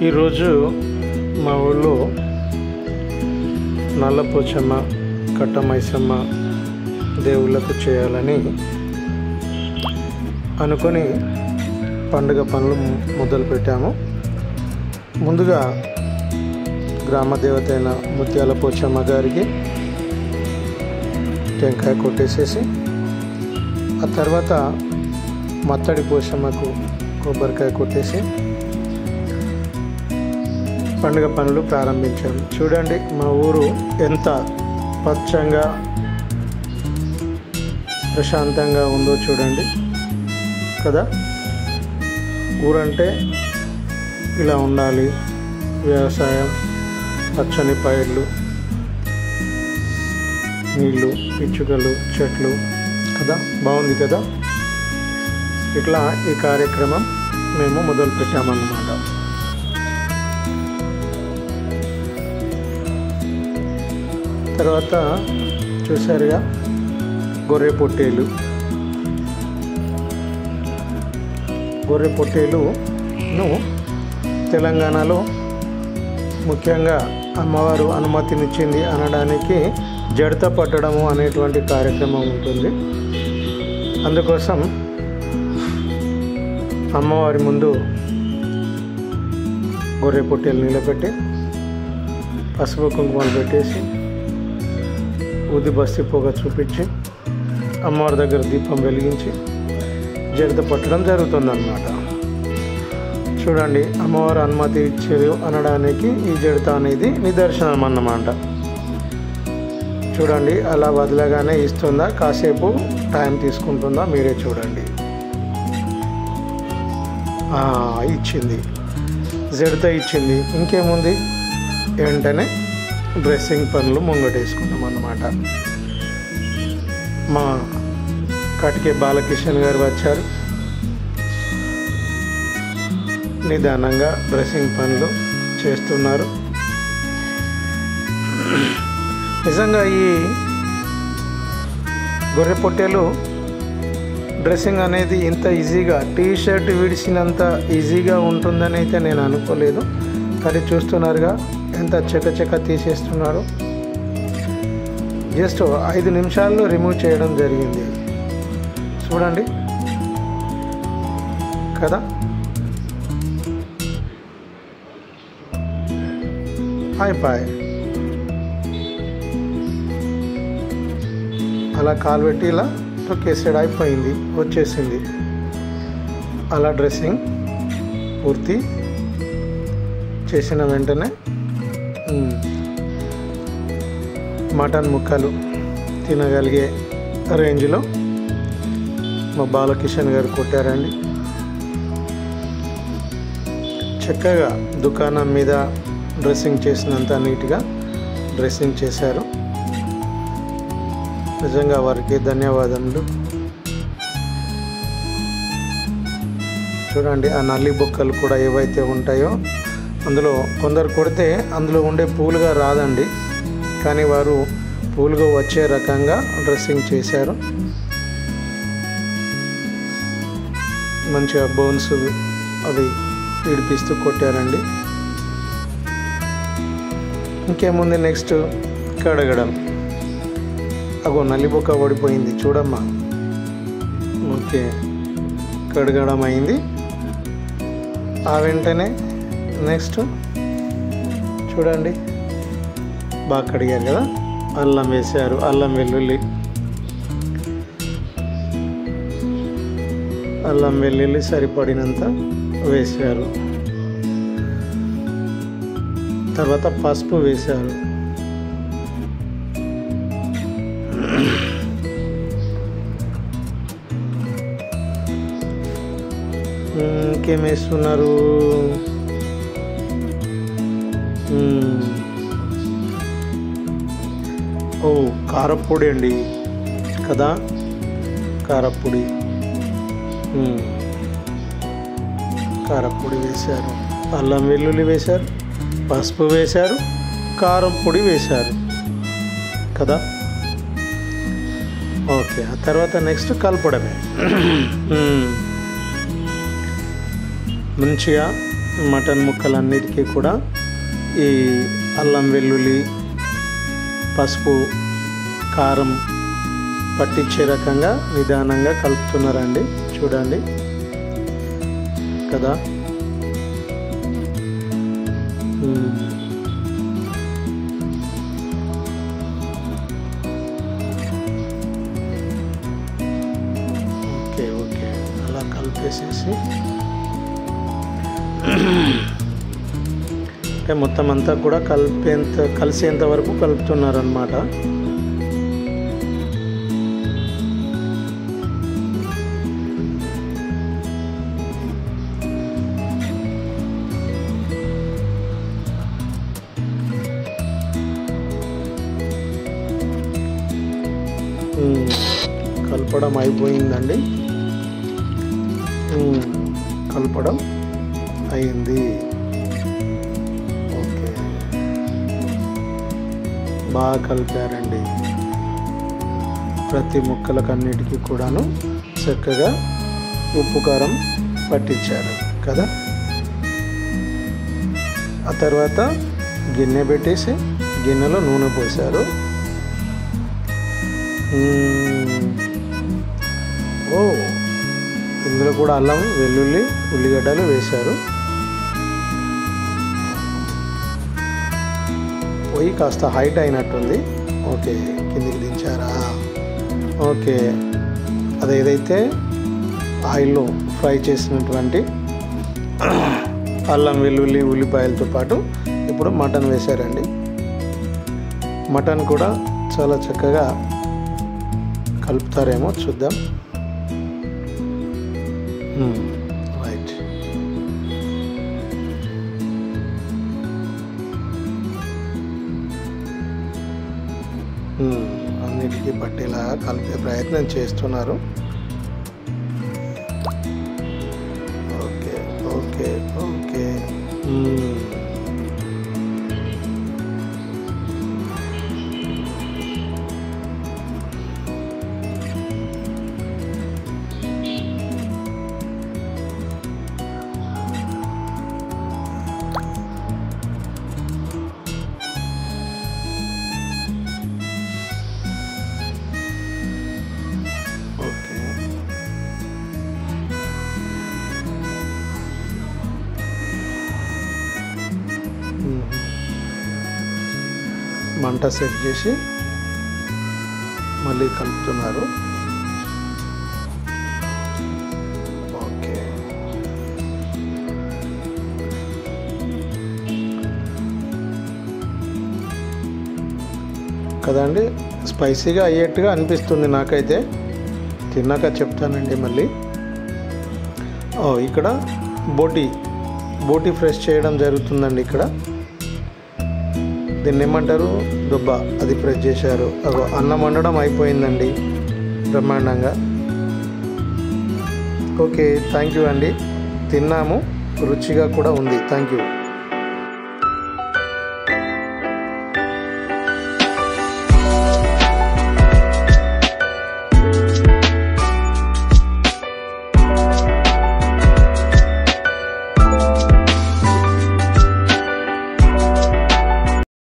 ఈరోజు మా ఊళ్ళో నల్లపోచమ్మ కట్టమైసమ్మ దేవుళ్ళకు చేయాలని అనుకొని పండుగ పనులు మొదలుపెట్టాము. ముందుగా గ్రామ దేవత అయిన ముత్యాల పోచమ్మ గారికి టెంకాయ కొట్టేసేసి, ఆ తర్వాత మత్తడి పోచమ్మకు కొబ్బరికాయ కొట్టేసి పండుగ పనులు ప్రారంభించాము. చూడండి మా ఊరు ఎంత పచ్చంగా ప్రశాంతంగా ఉందో చూడండి కదా. ఊరంటే ఇలా ఉండాలి, వ్యవసాయం, పచ్చని పైర్లు, నీళ్ళు, పిచ్చుకలు, చెట్లు కదా, బాగుంది కదా. ఇట్లా ఈ కార్యక్రమం మేము మొదలు పెట్టామన్నమాట. తర్వాత చూసారుగా గొర్రె పొట్టేలును తెలంగాణలో ముఖ్యంగా అమ్మవారు అనుమతినిచ్చింది అనడానికి జడత పట్టడము అనేటువంటి కార్యక్రమం ఉంటుంది. అందుకోసం అమ్మవారి ముందు గొర్రె పొట్టేలు నిలబెట్టి పసుపు కుంకుమలు పెట్టేసి ఊది బస్తి పొగ చూపించి అమ్మవారి దగ్గర దీపం వెలిగించి జడత పట్టడం జరుగుతుందన్నమాట. చూడండి అమ్మవారు అనుమతి ఇచ్చారు అనడానికి ఈ జడత అనేది నిదర్శనం అన్నమాట. చూడండి అలా వదలగానే ఇస్తుందా, కాసేపు టైం తీసుకుంటుందా, మీరే చూడండి. ఇచ్చింది, జడత ఇచ్చింది. ఇంకేముంది, వెంటనే డ్రెస్సింగ్ పనులు ముంగటేసుకున్నాం అన్నమాట. మా కటికే బాలకిషన్ గారు వచ్చారు. నిదానంగా డ్రెస్సింగ్ పనులు చేస్తున్నారు. నిజంగా ఈ గొర్రె పొట్టేలు డ్రెస్సింగ్ అనేది ఇంత ఈజీగా, టీ షర్ట్ విడిచినంత ఈజీగా ఉంటుందని అయితే నేను అనుకోలేదు. కానీ చూస్తున్నారుగా ఎంత చెక్క తీసేస్తున్నారు. జస్ట్ 5 నిమిషాల్లో రిమూవ్ చేయడం జరిగింది. చూడండి కదా. అయిపోయి అలా కాలు పెట్టి ఇలా తొక్కేసాడు, అయిపోయింది, వచ్చేసింది. అలా డ్రెస్సింగ్ పూర్తి చేసిన వెంటనే మటన్ ముక్కలు తినగలిగే రేంజ్లో మా బాలకిషన్ గారు కొట్టారండి. చక్కగా దుకాణం మీద డ్రెస్సింగ్ చేసినంత నీట్గా డ్రెస్సింగ్ చేశారు. నిజంగా వారికి ధన్యవాదములు. చూడండి ఆ నల్లి బొక్కలు కూడా ఏవైతే ఉంటాయో అందులో కొందరు కొడితే అందులో ఉండే పూలుగా రాదండి, కానీ వారు పూలుగా వచ్చే రకంగా డ్రెస్సింగ్ చేశారు. మంచిగా బోన్స్ అవి విడిపిస్తూ కొట్టారండి. ఇంకేముంది, నెక్స్ట్ కడగడం. అగో నల్లిబొక్క ఓడిపోయింది చూడమ్మా. ఓకే, కడగడం అయింది. ఆ వెంటనే నెక్స్ట్ చూడండి బాగా కడిగారు కదా, అల్లం వేశారు, అల్లం వెల్లుల్లి సరిపడినంత వేశారు. తర్వాత పసుపు వేశారు. ఇంకేం వేస్తున్నారు, కారప్పొడి అండి కదా, కారప్పొడి వేశారు, అల్లం వెల్లుల్లి వేశారు, పసుపు వేశారు, కారం పొడి వేశారు కదా. ఓకే, ఆ తర్వాత నెక్స్ట్ కలపడమే. మంచిగా మటన్ ముక్కలన్నిటికీ కూడా ఈ అల్లం వెల్లుల్లి పసుపు కారం పట్టించే రకంగా నిదానంగా కలుపుతున్నారండి. చూడండి కదా. ఓకే ఓకే అలా కలిపేసేసి అంటే మొత్తం అంతా కూడా కలిసేంత వరకు కలుపుతున్నారన్నమాట. కలపడం అయిపోయిందండి. కలపడం అయింది. ఓకే బాగా కలిపారండి. ప్రతి ముక్కలకన్నిటికీ కూడాను చక్కగా ఉప్పు కారం పట్టించారు కదా. ఆ తర్వాత గిన్నె పెట్టేసి గిన్నెలో నూనె పోసారు. ఓ ఇందులో కూడా అల్లం వెల్లుల్లి ఉల్లిగడ్డలు వేశారు. పొయ్యి కాస్త హైట్ అయినట్టుంది. ఓకే కిందికి దించారా. ఓకే అదేదైతే ఆయిల్లో ఫ్రై చేసినటువంటి అల్లం వెల్లుల్లి ఉల్లిపాయలతో పాటు ఇప్పుడు మటన్ వేశారండి. మటన్ కూడా చాలా చక్కగా కలుపుతారేమో చూద్దాం. రైట్ అన్నిటికీ పట్టేలా కలిపే ప్రయత్నం చేస్తున్నారు. ఓకే ఓకే ఓకే మంట సెట్ చేసి మళ్ళీ కలుపుతున్నారు. ఓకే కదండి. స్పైసీగా అయ్యేట్టుగా అనిపిస్తుంది నాకైతే. తిన్నాక చెప్తానండి మళ్ళీ. ఇక్కడ బోటి ఫ్రెష్ చేయడం జరుగుతుందండి. ఇక్కడ దీన్ని ఏమంటారు, దుబ్బ, అది ప్రెస్ చేశారు. అన్నం వండడం అయిపోయిందండి బ్రహ్మాండంగా. ఓకే థ్యాంక్ యూ అండి. తిన్నాము, రుచిగా కూడా ఉంది. Thank you.